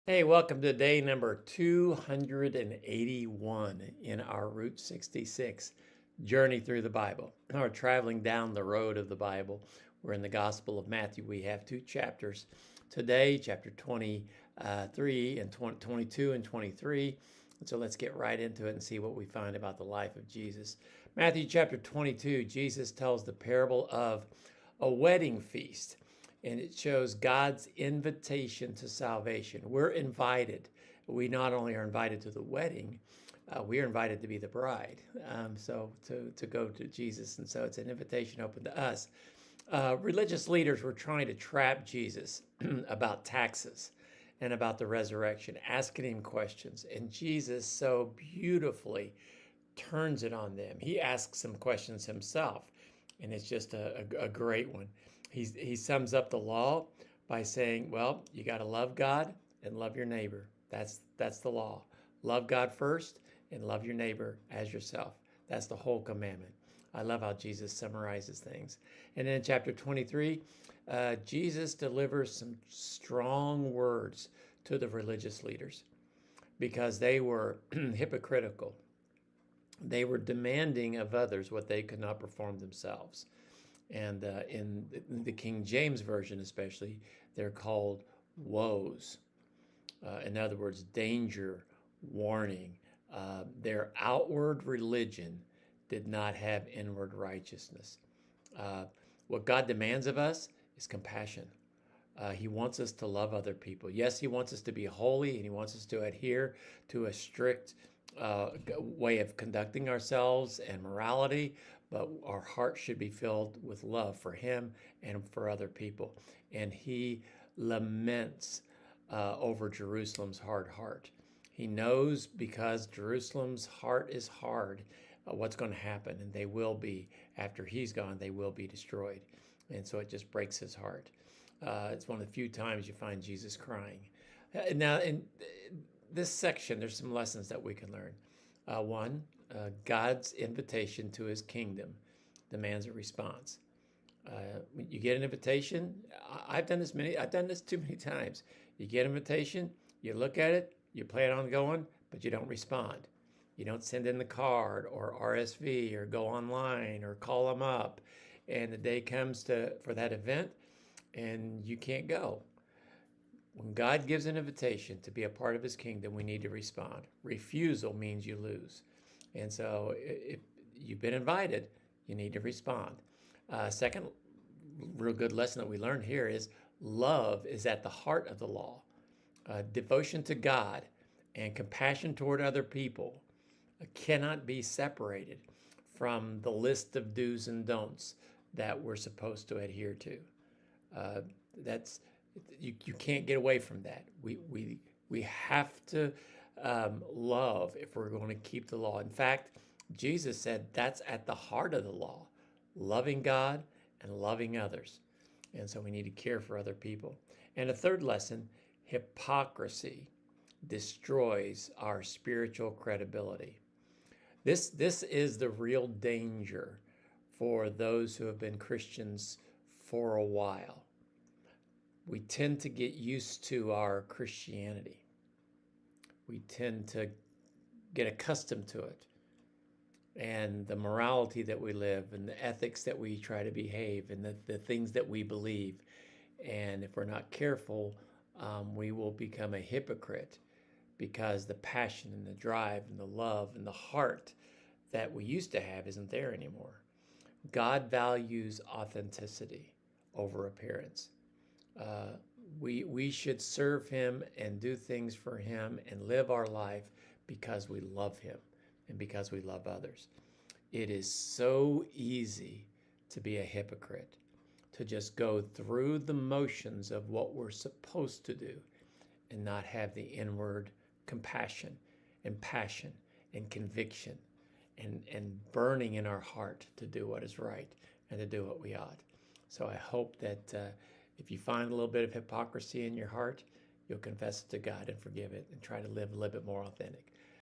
Hey, welcome to day number 281 in our Route 66 journey through the Bible. We're traveling down the road of the Bible. We're in the Gospel of Matthew. We have two chapters today, chapter 23 and 22 and 23. So let's get right into it and see what we find about the life of Jesus. Matthew chapter 22, Jesus tells the parable of a wedding feast, and it shows God's invitation to salvation. We're invited. We not only are invited to the wedding, we are invited to be the bride. So to go to Jesus, and so it's an invitation open to us. Religious leaders were trying to trap Jesus about taxes and about the resurrection, asking him questions, and Jesus so beautifully turns it on them. He asks some questions himself, and it's just a great one. He sums up the law by saying, well, you got to love God and love your neighbor. That's the law. Love God first and love your neighbor as yourself. That's the whole commandment. I love how Jesus summarizes things. And then in chapter 23, Jesus delivers some strong words to the religious leaders because they were hypocritical. They were demanding of others what they could not perform themselves. And in the King James Version especially, they're called woes. In other words, danger, warning. Their outward religion did not have inward righteousness. What God demands of us is compassion. He wants us to love other people. Yes, he wants us to be holy, and he wants us to adhere to a strict way of conducting ourselves and morality, but our heart should be filled with love for him and for other people. And he laments over Jerusalem's hard heart. He knows because Jerusalem's heart is hard what's going to happen, and they will be, after he's gone, they will be destroyed. And so it just breaks his heart. It's one of the few times you find Jesus crying. Now, in this section, there's some lessons that we can learn. One, God's invitation to his kingdom demands a response. When you get an invitation, I've done this too many times. You get an invitation, you look at it, you plan on going, but you don't respond. You don't send in the card or RSV or go online or call them up. And the day comes for that event and you can't go. When God gives an invitation to be a part of his kingdom, we need to respond. Refusal means you lose. And so if you've been invited, you need to respond. Second real good lesson that we learned here is love is at the heart of the law. Devotion to God and compassion toward other people cannot be separated from the list of do's and don'ts that we're supposed to adhere to. You can't get away from that. We have to love if we're going to keep the law. In fact, Jesus said that's at the heart of the law, loving God and loving others. And so we need to care for other people. And a third lesson, hypocrisy destroys our spiritual credibility. This is the real danger for those who have been Christians for a while. We tend to get used to our Christianity. We tend to get accustomed to it. And the morality that we live and the ethics that we try to behave and the things that we believe. And if we're not careful, we will become a hypocrite because the passion and the drive and the love and the heart that we used to have isn't there anymore. God values authenticity over appearance. We should serve him and do things for him and live our life because we love him and because we love others. It is so easy to be a hypocrite, to just go through the motions of what we're supposed to do and not have the inward compassion and passion and conviction and burning in our heart to do what is right and to do what we ought. So I hope that if you find a little bit of hypocrisy in your heart, you'll confess it to God and forgive it and try to live a little bit more authentic.